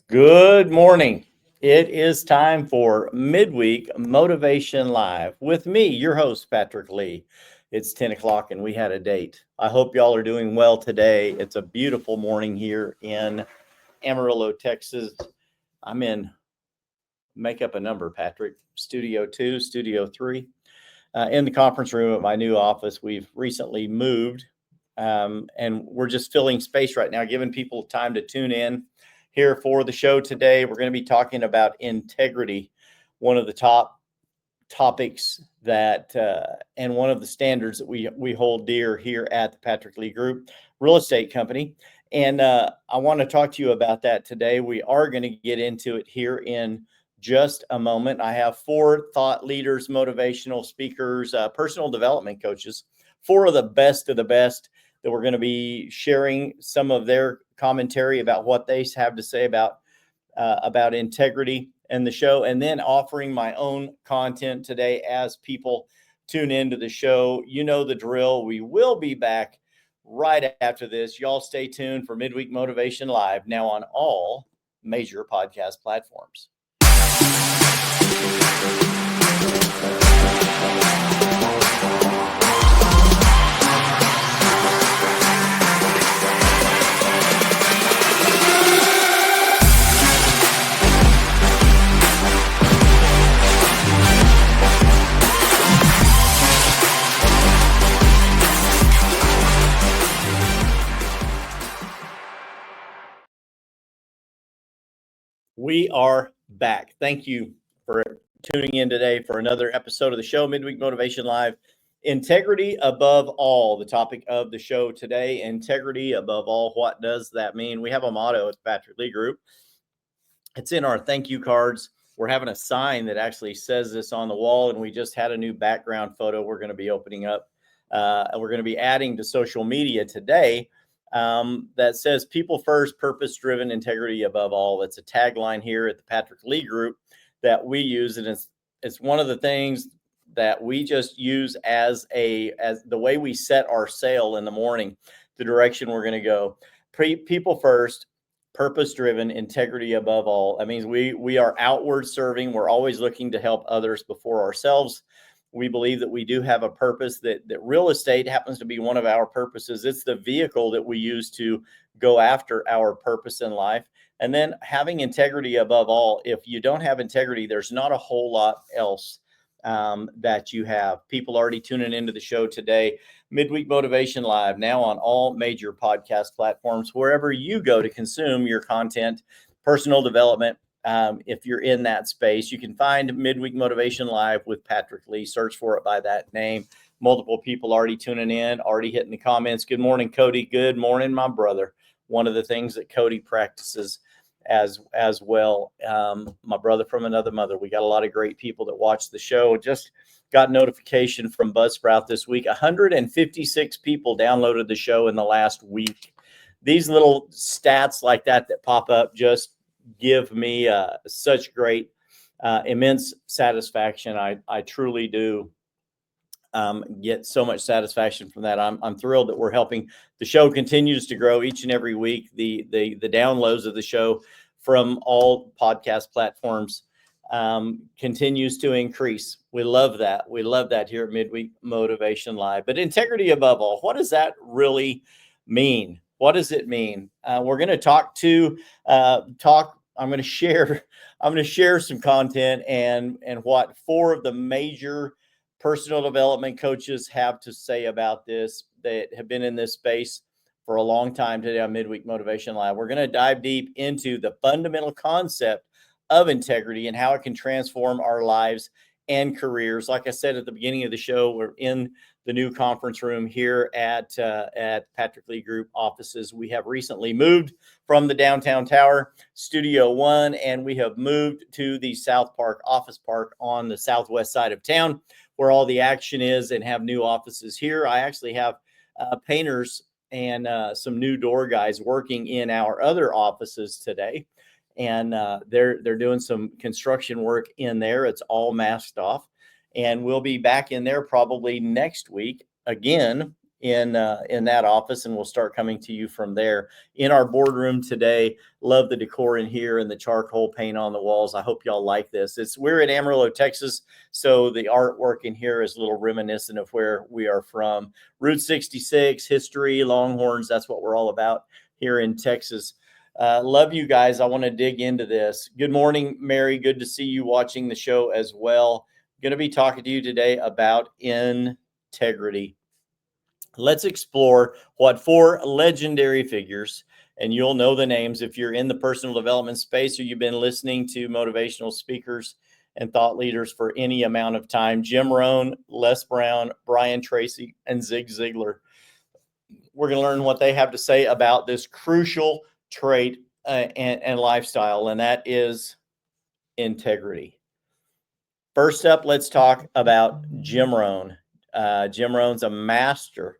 Good morning. It is time for Midweek Motivation Live with me, your host, Patrick Lee. It's 10 o'clock and we had a date. I hope y'all are doing well today. It's a beautiful morning here in Amarillo, Texas. I'm in, make up a number, Patrick, Studio 2, Studio 3, in the conference room at my new office. We've recently moved and we're just filling space right now, giving people time to tune in here for the show today. We're going to be talking about integrity, one of the top topics that and one of the standards that we hold dear here at the Patrick Lee Group Real Estate Company. And I want to talk to you about that today. We are going to get into it here in just a moment. I have four thought leaders, motivational speakers, personal development coaches, four of the best that we're going to be sharing some of their commentary about what they have to say about integrity and the show, and then offering my own content today as people tune into the show. You know the drill. We will be back right after this. Y'all stay tuned for Midweek Motivation Live, now on all major podcast platforms. We are back. Thank you for tuning in today for another episode of the show, Midweek Motivation Live. Integrity above all, the topic of the show today. Integrity above all. What does that mean? We have a motto at the Patrick Lee Group. It's in our thank you cards. We're having a sign that actually says this on the wall, and we just had a new background photo we're going to be opening up. And we're going to be adding to social media today. That says people first, purpose driven, integrity above all. It's a tagline here at the Patrick Lee Group that we use, and it's one of the things that we just use as the way we set our sail in the morning, the direction we're going to go. People first, purpose driven, integrity above all. That means we are outward serving. We're always looking to help others before ourselves. We believe that we do have a purpose, that real estate happens to be one of our purposes. It's the vehicle that we use to go after our purpose in life. And then having integrity above all. If you don't have integrity, there's not a whole lot else that you have. People already tuning into the show today. Midweek Motivation Live, now on all major podcast platforms, wherever you go to consume your content, personal development. If you're in that space, you can find Midweek Motivation Live with Patrick Lee. Search for it by that name. Multiple people already tuning in, already hitting the comments. Good morning, Cody. Good morning, my brother. One of the things that Cody practices as well. My brother from another mother. We got a lot of great people that watch the show. Just got notification from Buzzsprout this week. 156 people downloaded the show in the last week. These little stats like that pop up just give me such great, immense satisfaction. I truly do get so much satisfaction from that. I'm thrilled that we're helping. The show continues to grow each and every week. The downloads of the show from all podcast platforms continues to increase. We love that. We love that here at Midweek Motivation Live. But integrity above all, what does that really mean? What does it mean? We're going to talk. I'm going to share some content and what four of the major personal development coaches have to say about this, that have been in this space for a long time today on Midweek Motivation Live. We're going to dive deep into the fundamental concept of integrity and how it can transform our lives and careers. Like I said at the beginning of the show, we're in the new conference room here at Patrick Lee Group offices. We have recently moved from the downtown tower, Studio 1, and we have moved to the South Park office park on the southwest side of town, where all the action is, and have new offices here. I actually have painters and some new door guys working in our other offices today. And they're doing some construction work in there. It's all masked off. And we'll be back in there probably next week again in that office, and we'll start coming to you from there. In our boardroom today, love the decor in here and the charcoal paint on the walls. I hope y'all like this. We're in Amarillo, Texas, so the artwork in here is a little reminiscent of where we are from. Route 66, history, Longhorns, that's what we're all about here in Texas. Love you guys. I want to dig into this. Good morning, Mary. Good to see you watching the show as well. Going to be talking to you today about integrity. Let's explore what four legendary figures, and you'll know the names if you're in the personal development space or you've been listening to motivational speakers and thought leaders for any amount of time. Jim Rohn, Les Brown, Brian Tracy, and Zig Ziglar. We're going to learn what they have to say about this crucial trait and lifestyle, and that is integrity. First up, let's talk about Jim Rohn. Jim Rohn's a master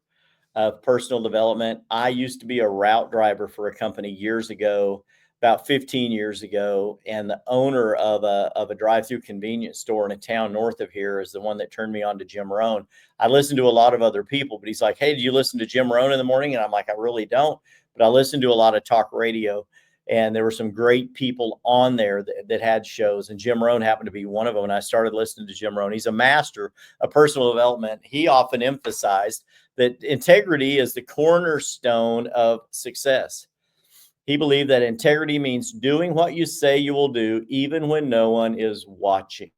of personal development. I used to be a route driver for a company years ago, about 15 years ago, and the owner of a drive-through convenience store in a town north of here is the one that turned me on to Jim Rohn. I listened to a lot of other people, but he's like, "Hey, do you listen to Jim Rohn in the morning?" And I'm like, "I really don't, but I listen to a lot of talk radio." And there were some great people on there that had shows, and Jim Rohn happened to be one of them. And I started listening to Jim Rohn. He's a master of personal development. He often emphasized that integrity is the cornerstone of success. He believed that integrity means doing what you say you will do, even when no one is watching.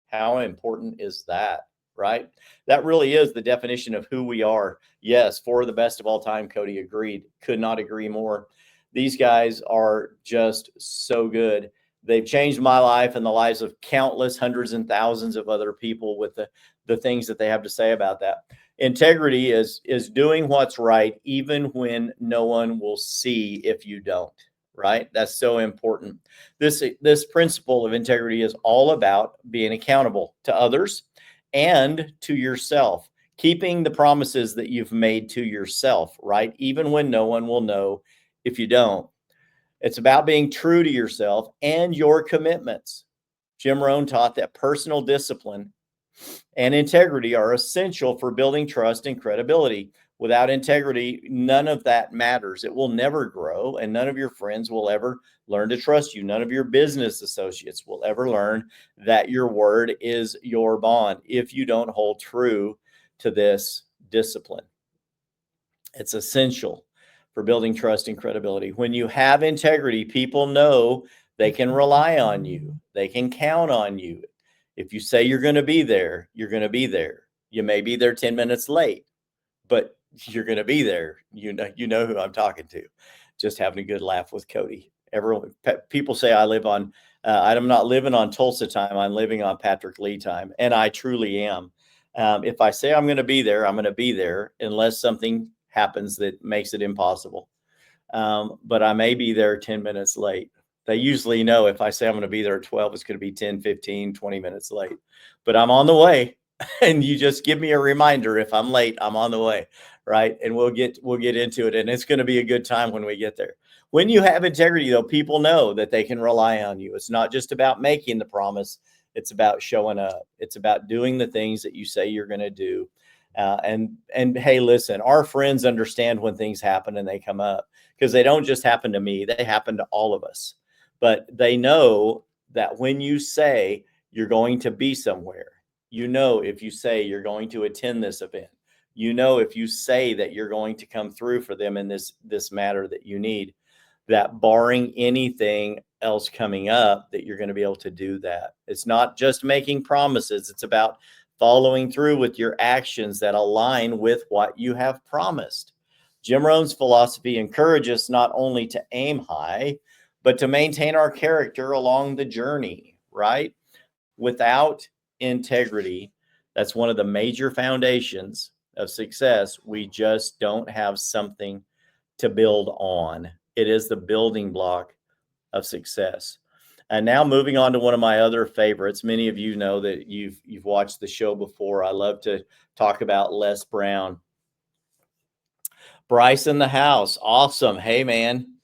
How important is that, right? That really is the definition of who we are. Yes, for the best of all time, Cody, agreed. Could not agree more. These guys are just so good. They've changed my life and the lives of countless hundreds and thousands of other people with the things that they have to say about that. Integrity is doing what's right, even when no one will see if you don't, right? That's so important. This principle of integrity is all about being accountable to others and to yourself, keeping the promises that you've made to yourself, right? Even when no one will know if you don't. It's about being true to yourself and your commitments. Jim Rohn taught that personal discipline and integrity are essential for building trust and credibility. Without integrity, none of that matters. It will never grow, and none of your friends will ever learn to trust you. None of your business associates will ever learn that your word is your bond if you don't hold true to this discipline. It's essential for building trust and credibility. When you have integrity, people know they can rely on you. They can count on you. If you say you're going to be there, you're going to be there. You may be there 10 minutes late, but you're going to be there. You know who I'm talking to. Just having a good laugh with Cody. Everyone, people say I live on, I'm not living on Tulsa time. I'm living on Patrick Lee time. And I truly am. If I say I'm going to be there, I'm going to be there unless something happens that makes it impossible. But I may be there 10 minutes late. They usually know if I say I'm going to be there at 12, it's going to be 10, 15, 20 minutes late. But I'm on the way. And you just give me a reminder. If I'm late, I'm on the way, right? And we'll get into it. And it's going to be a good time when we get there. When you have integrity, though, people know that they can rely on you. It's not just about making the promise. It's about showing up. It's about doing the things that you say you're going to do. And hey, listen, our friends understand when things happen and they come up, because they don't just happen to me. They happen to all of us. But they know that when you say you're going to be somewhere, you know, if you say you're going to attend this event, you know, if you say that you're going to come through for them in this matter that you need, that barring anything else coming up, that you're going to be able to do that. It's not just making promises. It's about following through with your actions that align with what you have promised. Jim Rohn's philosophy encourages us not only to aim high, but to maintain our character along the journey, right? Without integrity, that's one of the major foundations of success. We just don't have something to build on. It is the building block of success. And now moving on to one of my other favorites. Many of you know that you've watched the show before. I love to talk about Les Brown. Bryce in the house. Awesome. Hey, man.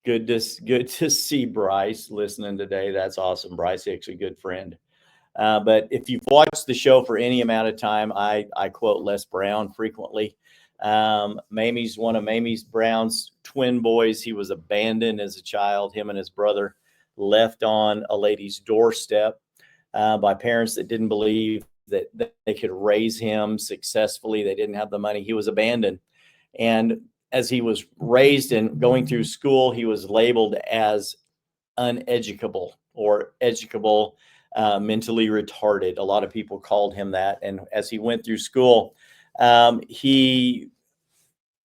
Good to see Bryce listening today. That's awesome. Bryce, actually a good friend. But if you've watched the show for any amount of time, I quote Les Brown frequently. Mamie's one of Mamie's Brown's twin boys. He was abandoned as a child, him and his brother, left on a lady's doorstep by parents that didn't believe that they could raise him successfully. They didn't have the money. He was abandoned. And as he was raised and going through school, he was labeled as uneducable or educable, mentally retarded. A lot of people called him that. And as he went through school, he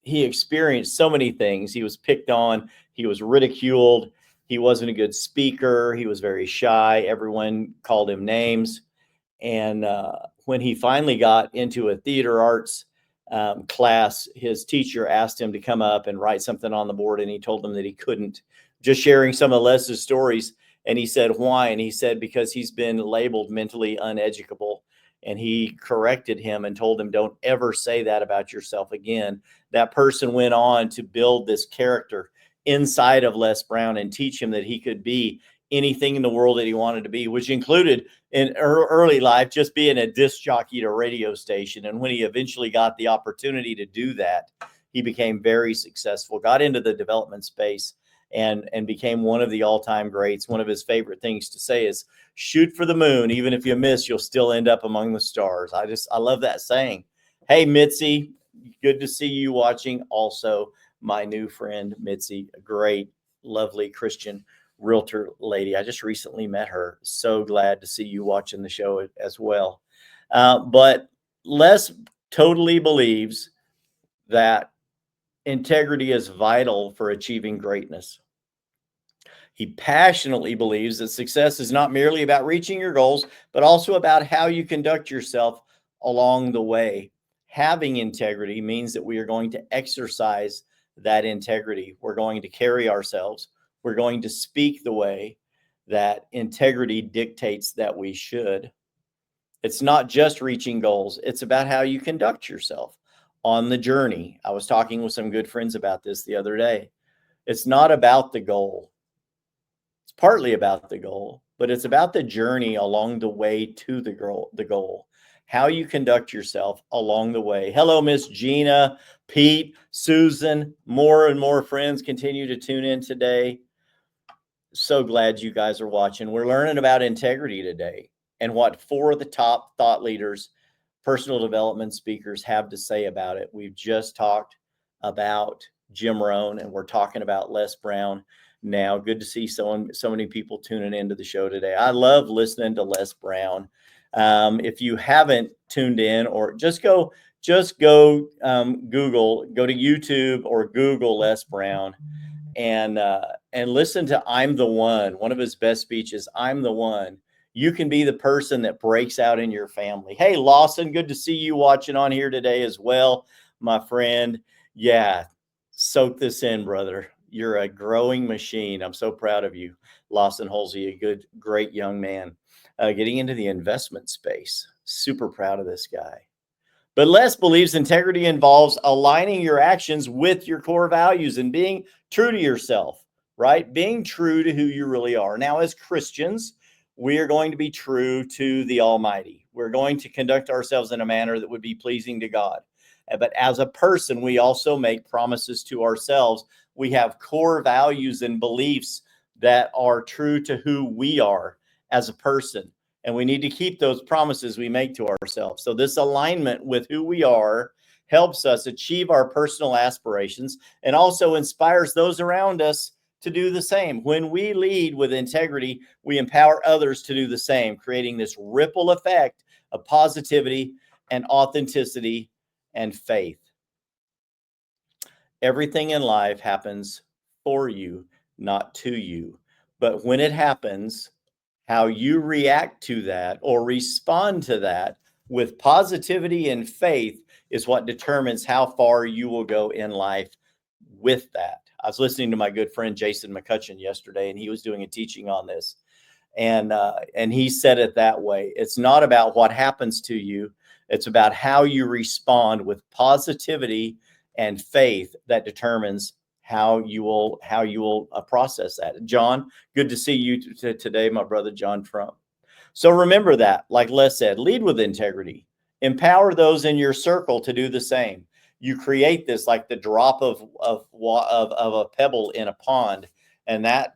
experienced so many things. He was picked on. He was ridiculed. He wasn't a good speaker. He was very shy. Everyone called him names. And when he finally got into a theater arts class, his teacher asked him to come up and write something on the board, and he told him that he couldn't. Just sharing some of Les's stories. And he said, why? And he said, because he's been labeled mentally uneducable. And he corrected him and told him, don't ever say that about yourself again. That person went on to build this character inside of Les Brown and teach him that he could be anything in the world that he wanted to be, which included in early life just being a disc jockey at a radio station. And when he eventually got the opportunity to do that, he became very successful, got into the development space, and became one of the all-time greats. One of his favorite things to say is, shoot for the moon. Even if you miss, you'll still end up among the stars. I love that saying. Hey, Mitzi, good to see you watching. Also, my new friend, Mitzi, a great, lovely Christian realtor lady. I just recently met her. So glad to see you watching the show as well. But Les totally believes that integrity is vital for achieving greatness. He passionately believes that success is not merely about reaching your goals, but also about how you conduct yourself along the way. Having integrity means that we are going to exercise that integrity. We're going to carry ourselves. We're going to speak the way that integrity dictates that we should. It's not just reaching goals. It's about how you conduct yourself on the journey. I was talking with some good friends about this the other day. It's not about the goal. It's partly about the goal, but it's about the journey along the way to the goal, how you conduct yourself along the way. Hello, Miss Gina, Pete, Susan, more and more friends continue to tune in today. So glad you guys are watching. We're learning about integrity today and what 4 of the top thought leaders, personal development speakers have to say about it. We've just talked about Jim Rohn, and we're talking about Les Brown now. Good to see so many people tuning into the show today. I love listening to Les Brown. If you haven't tuned in, or just go Google, go to YouTube or Google Les Brown, and listen to I'm the One. One of his best speeches, I'm the One. You can be the person that breaks out in your family. Hey, Lawson, good to see you watching on here today as well, my friend. Yeah, soak this in, brother. You're a growing machine. I'm so proud of you, Lawson Halsey, a good, great young man. Getting into the investment space. Super proud of this guy. But Les believes integrity involves aligning your actions with your core values and being true to yourself, right? Being true to who you really are. Now, as Christians, we are going to be true to the Almighty. We're going to conduct ourselves in a manner that would be pleasing to God. But as a person, we also make promises to ourselves. We have core values and beliefs that are true to who we are as a person. And we need to keep those promises we make to ourselves. So this alignment with who we are helps us achieve our personal aspirations and also inspires those around us to do the same. When we lead with integrity, we empower others to do the same, creating this ripple effect of positivity and authenticity and faith. Everything in life happens for you, not to you. But when it happens, how you react to that or respond to that with positivity and faith is what determines how far you will go in life with that. I was listening to my good friend Jason McCutcheon yesterday, and he was doing a teaching on this. And he said it that way. It's not about what happens to you. It's about how you respond with positivity and faith that determines how you will process that. John, good to see you today, my brother John Trump. So remember that, like Les said, lead with integrity. Empower those in your circle to do the same. You create this like the drop of a pebble in a pond, and that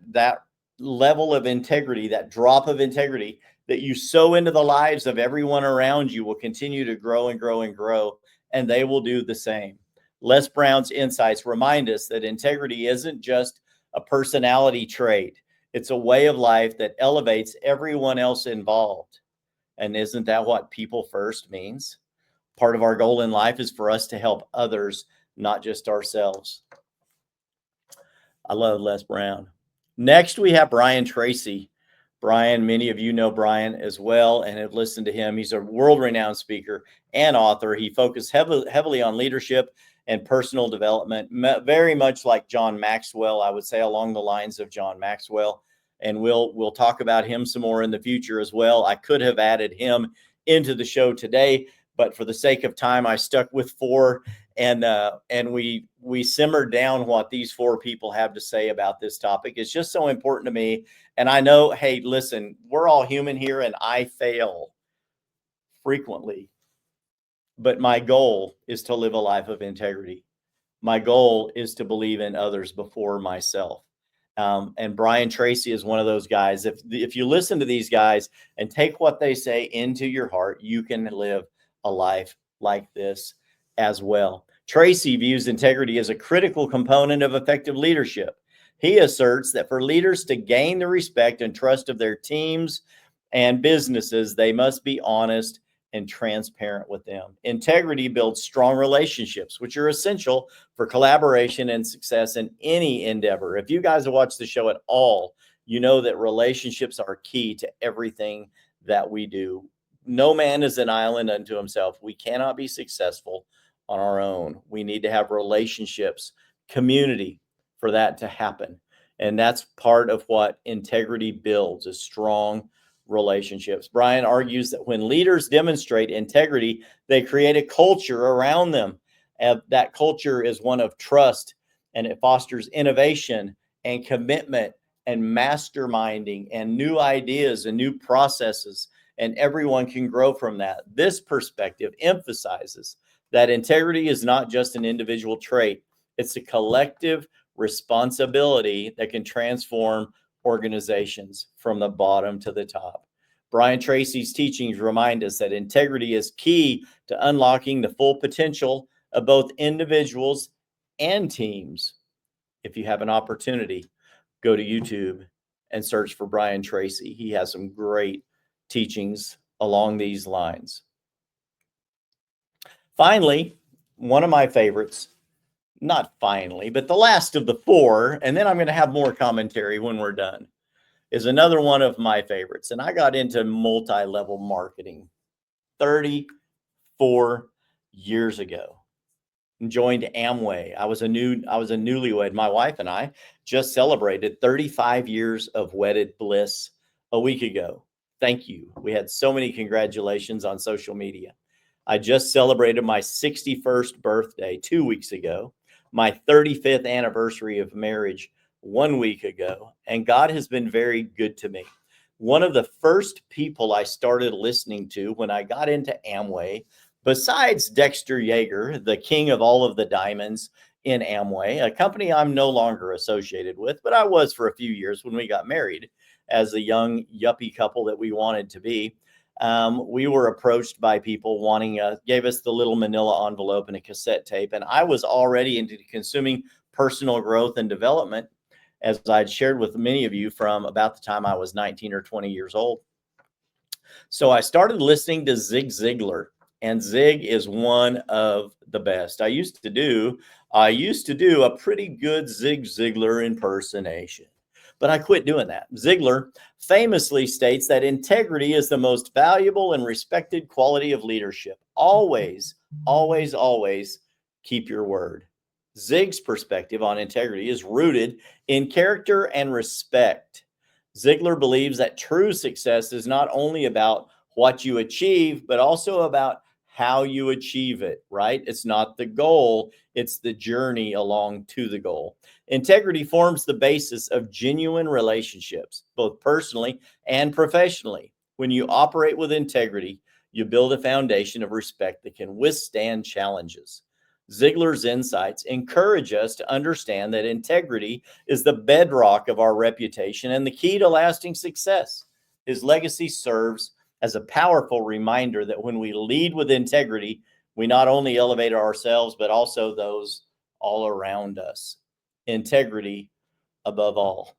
level of integrity, that drop of integrity that you sow into the lives of everyone around you will continue to grow and grow and grow, and they will do the same. Les Brown's insights remind us that integrity isn't just a personality trait. It's a way of life that elevates everyone else involved. And isn't that what people first means? Part of our goal in life is for us to help others, not just ourselves. I love Les Brown. Next, we have Brian Tracy. Brian, many of you know Brian as well and have listened to him. He's a world-renowned speaker and author. He focused heavily on leadership and personal development, very much like John Maxwell, I would say along the lines of John Maxwell. And we'll talk about him some more in the future as well. I could have added him into the show today, but for the sake of time, I stuck with 4, and we simmered down what these 4 people have to say about this topic. It's just so important to me. And I know, hey, listen, we're all human here, and I fail frequently. But my goal is to live a life of integrity. My goal is to believe in others before myself. And Brian Tracy is one of those guys. If you listen to these guys and take what they say into your heart, you can live a life like this as well. Tracy views integrity as a critical component of effective leadership. He asserts that for leaders to gain the respect and trust of their teams and businesses, they must be honest and transparent with them. Integrity builds strong relationships, which are essential for collaboration and success in any endeavor. If you guys have watched the show at all, you know that relationships are key to everything that we do. No man is an island unto himself. We cannot be successful on our own. We need to have relationships, community for that to happen. And that's part of what integrity builds, is strong relationships. Brian argues that when leaders demonstrate integrity, they create a culture around them. That culture is one of trust, and it fosters innovation and commitment and masterminding and new ideas and new processes, and everyone can grow from that. This perspective emphasizes that integrity is not just an individual trait, it's a collective responsibility that can transform organizations from the bottom to the top. Brian Tracy's teachings remind us that integrity is key to unlocking the full potential of both individuals and teams. If you have an opportunity, go to YouTube and search for Brian Tracy. He has some great teachings along these lines. Finally, one of my favorites, not finally, but the last of the 4, and then I'm going to have more commentary when we're done, is another one of my favorites. And I got into multi-level marketing 34 years ago. Joined Amway. I was a newlywed. My wife and I just celebrated 35 years of wedded bliss a week ago. Thank you. We had so many congratulations on social media. I just celebrated my 61st birthday 2 weeks ago, my 35th anniversary of marriage 1 week ago, and God has been very good to me. One of the first people I started listening to when I got into Amway, besides Dexter Yeager, the king of all of the diamonds in Amway, a company I'm no longer associated with, but I was for a few years when we got married as a young yuppie couple that we wanted to be. We were approached by people gave us the little manila envelope and a cassette tape. And I was already into consuming personal growth and development, as I'd shared with many of you, from about the time I was 19 or 20 years old. So I started listening to Zig Ziglar, and Zig is one of the best. I used to do a pretty good Zig Ziglar impersonation, but I quit doing that. Ziglar famously states that integrity is the most valuable and respected quality of leadership. Always, always, always keep your word. Zig's perspective on integrity is rooted in character and respect. Ziglar believes that true success is not only about what you achieve, but also about how you achieve it, right? It's not the goal, it's the journey along to the goal. Integrity forms the basis of genuine relationships, both personally and professionally. When you operate with integrity, you build a foundation of respect that can withstand challenges. Ziglar's insights encourage us to understand that integrity is the bedrock of our reputation and the key to lasting success. His legacy serves as a powerful reminder that when we lead with integrity, we not only elevate ourselves, but also those all around us. Integrity above all.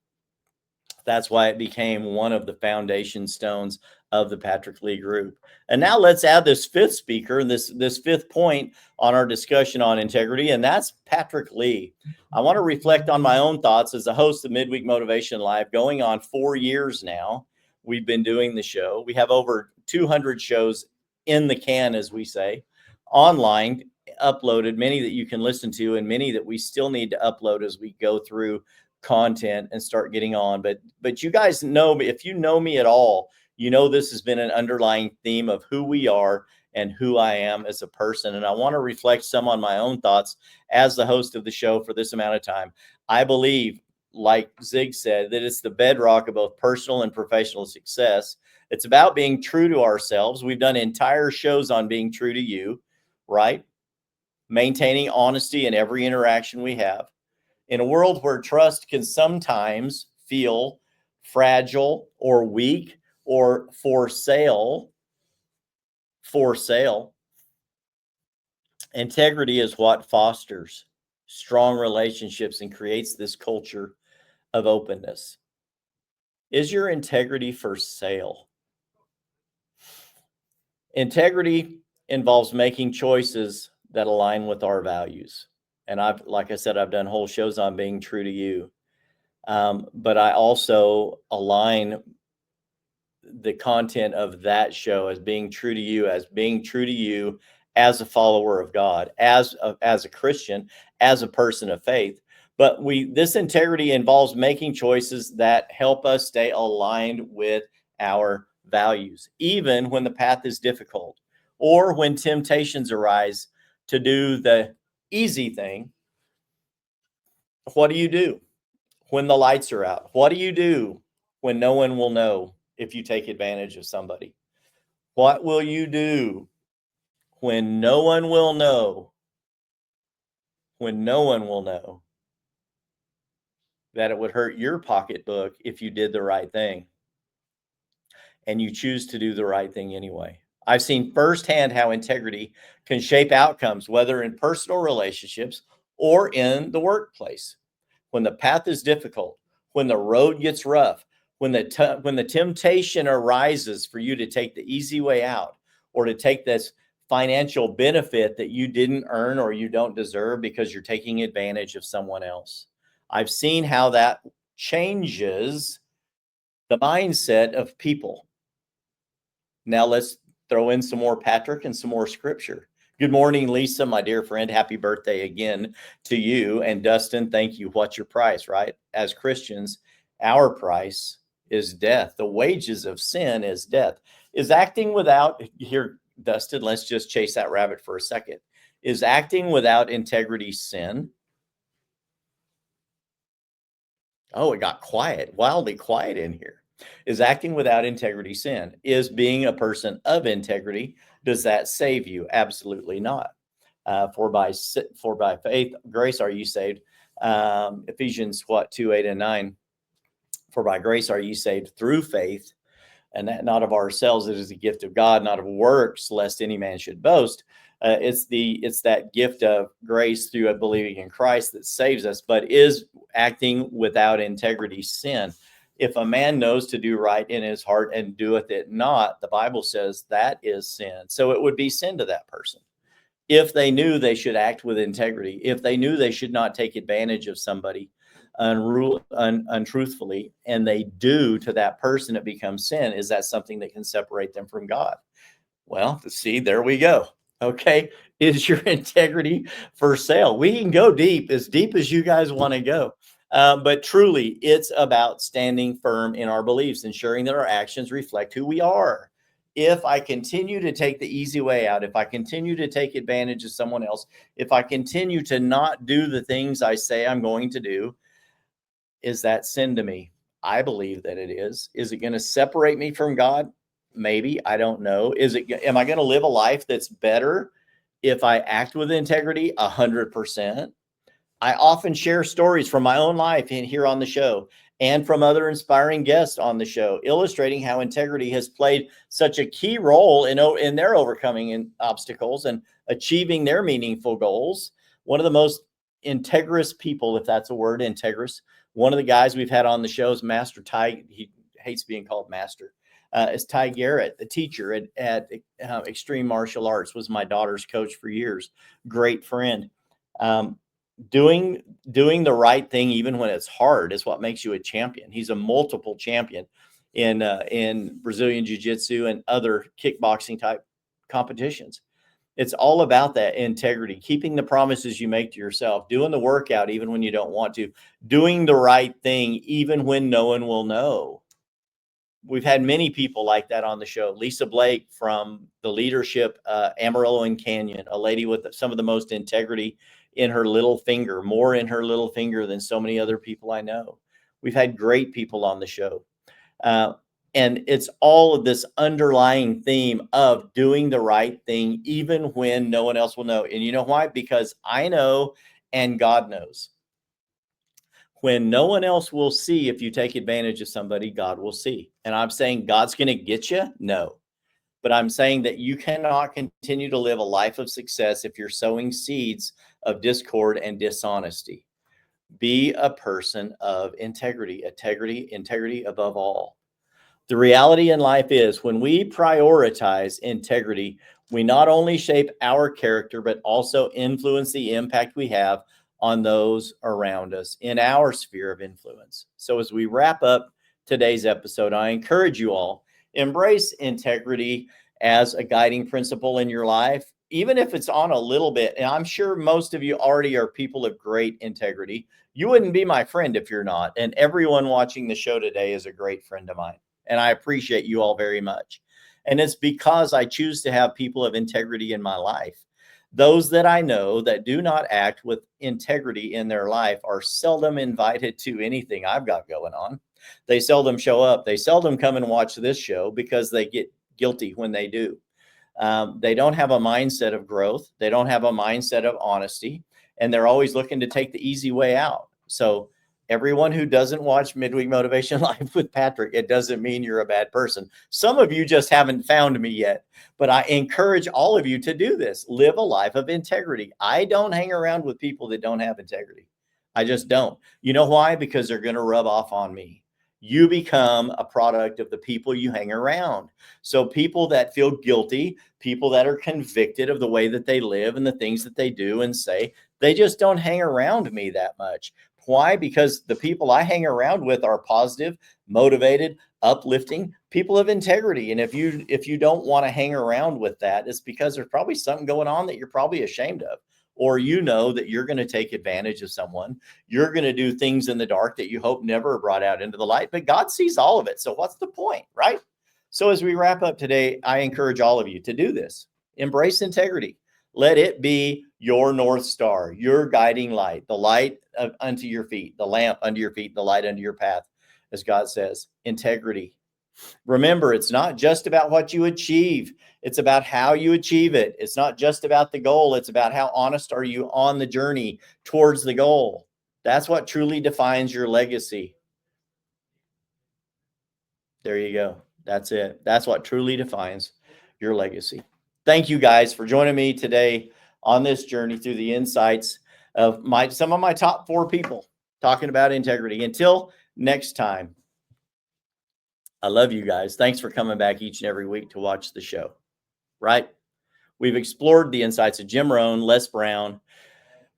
That's why it became one of the foundation stones of the Patrick Lee Group. And now let's add this fifth speaker and this fifth point on our discussion on integrity, and that's Patrick Lee. I want to reflect on my own thoughts as a host of Midweek Motivation Live, going on 4 years now. We've been doing the show. We have over 200 shows in the can, as we say, online, uploaded, many that you can listen to, and many that we still need to upload as we go through content and start getting on. But you guys know me. If you know me at all, you know this has been an underlying theme of who we are and who I am as a person. And I want to reflect some on my own thoughts as the host of the show for this amount of time. I believe, like Zig said, that it's the bedrock of both personal and professional success. It's about being true to ourselves. We've done entire shows on being true to you, right? Maintaining honesty in every interaction we have. In a world where trust can sometimes feel fragile or weak or for sale, integrity is what fosters strong relationships and creates this culture of openness. Is your integrity for sale? Integrity involves making choices that align with our values. And like I said, I've done whole shows on being true to you. But I also align the content of that show as being true to you, as a follower of God, as a Christian, as a person of faith. But this integrity involves making choices that help us stay aligned with our values, even when the path is difficult or when temptations arise to do the easy thing. What do you do when the lights are out? What do you do when no one will know if you take advantage of somebody? What will you do when no one will know? When no one will know that it would hurt your pocketbook if you did the right thing and you choose to do the right thing anyway. I've seen firsthand how integrity can shape outcomes, whether in personal relationships or in the workplace. When the path is difficult, when the road gets rough, when the temptation arises for you to take the easy way out or to take this financial benefit that you didn't earn or you don't deserve because you're taking advantage of someone else. I've seen how that changes the mindset of people. Now let's throw in some more Patrick and some more scripture. Good morning, Lisa, my dear friend. Happy birthday again to you. And Dustin, thank you. What's your price, right? As Christians, our price is death. The wages of sin is death. Is acting without, here, Dustin, let's just chase that rabbit for a second. Is acting without integrity sin? Oh, it got quiet, wildly quiet in here. Is acting without integrity sin? Is being a person of integrity, does that save you? Absolutely not. For by faith, grace are you saved. Ephesians 2:8-9. For by grace are you saved through faith, and that not of ourselves. It is a gift of God, not of works, lest any man should boast. It's that gift of grace through believing in Christ that saves us. But is acting without integrity sin? If a man knows to do right in his heart and doeth it not, the Bible says that is sin. So it would be sin to that person. If they knew they should act with integrity, if they knew they should not take advantage of somebody untruthfully, and they do to that person, it becomes sin. Is that something that can separate them from God? Well, see, there we go. Okay. Is your integrity for sale? We can go deep as you guys want to go. But truly, it's about standing firm in our beliefs, ensuring that our actions reflect who we are. If I continue to take the easy way out, if I continue to take advantage of someone else, if I continue to not do the things I say I'm going to do, is that sin to me? I believe that it is. Is it going to separate me from God? Maybe, I don't know. Am I going to live a life that's better if I act with integrity? 100%. I often share stories from my own life in here on the show and from other inspiring guests on the show, illustrating how integrity has played such a key role in their overcoming obstacles and achieving their meaningful goals. One of the most integrous people, if that's a word, integrous. One of the guys we've had on the show is Master Ty. He hates being called Master. Is Ty Garrett, the teacher at Extreme Martial Arts, was my daughter's coach for years. Great friend. Doing the right thing even when it's hard is what makes you a champion. He's a multiple champion in Brazilian Jiu-Jitsu and other kickboxing type competitions. It's all about that integrity, keeping the promises you make to yourself, doing the workout even when you don't want to, doing the right thing even when no one will know. We've had many people like that on the show. Lisa Blake from the leadership, Amarillo and Canyon, a lady with some of the most integrity in her little finger, more in her little finger than so many other people I know. We've had great people on the show. And it's all of this underlying theme of doing the right thing, even when no one else will know. And you know why? Because I know and God knows. When no one else will see, if you take advantage of somebody, God will see. And I'm saying God's going to get you? No. But I'm saying that you cannot continue to live a life of success if you're sowing seeds of discord and dishonesty. Be a person of integrity, integrity above all. The reality in life is when we prioritize integrity, we not only shape our character, but also influence the impact we have on those around us in our sphere of influence. So as we wrap up today's episode, I encourage you all, embrace integrity as a guiding principle in your life, even if it's on a little bit. And I'm sure most of you already are people of great integrity. You wouldn't be my friend if you're not. And everyone watching the show today is a great friend of mine. And I appreciate you all very much. And it's because I choose to have people of integrity in my life. Those that I know that do not act with integrity in their life are seldom invited to anything I've got going on. They seldom show up. They seldom come and watch this show because they get guilty when they do. They don't have a mindset of growth. They don't have a mindset of honesty. And they're always looking to take the easy way out. So everyone who doesn't watch Midweek Motivation Live with Patrick, it doesn't mean you're a bad person. Some of you just haven't found me yet, but I encourage all of you to do this. Live a life of integrity. I don't hang around with people that don't have integrity. I just don't. You know why? Because they're going to rub off on me. You become a product of the people you hang around. So people that feel guilty, people that are convicted of the way that they live and the things that they do and say, they just don't hang around me that much. Why? Because the people I hang around with are positive, motivated, uplifting people of integrity. And if you don't want to hang around with that, it's because there's probably something going on that you're probably ashamed of, or you know that you're going to take advantage of someone. You're going to do things in the dark that you hope never are brought out into the light, but God sees all of it. So what's the point, right? So as we wrap up today, I encourage all of you to do this. Embrace integrity. Let it be your North Star, your guiding light, the light unto your feet, the lamp under your feet, the light under your path, as God says. Integrity. Remember, it's not just about what you achieve. It's about how you achieve it. It's not just about the goal. It's about how honest are you on the journey towards the goal. That's what truly defines your legacy. There you go. That's it. That's what truly defines your legacy. Thank you guys for joining me today on this journey through the insights of some of my top 4 people talking about integrity. Until next time, I love you guys. Thanks for coming back each and every week to watch the show, right? We've explored the insights of Jim Rohn, Les Brown,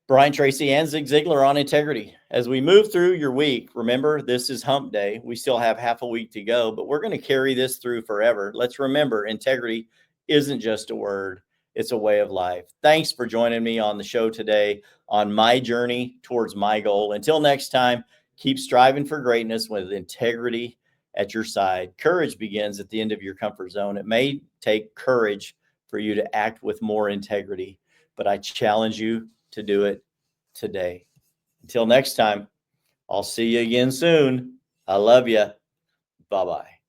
Brian Tracy, and Zig Ziglar on integrity. As we move through your week, remember, this is hump day. We still have half a week to go, but we're going to carry this through forever. Let's remember, integrity isn't just a word. It's a way of life. Thanks for joining me on the show today on my journey towards my goal. Until next time, keep striving for greatness with integrity at your side. Courage begins at the end of your comfort zone. It may take courage for you to act with more integrity, but I challenge you to do it today. Until next time, I'll see you again soon. I love you. Bye-bye.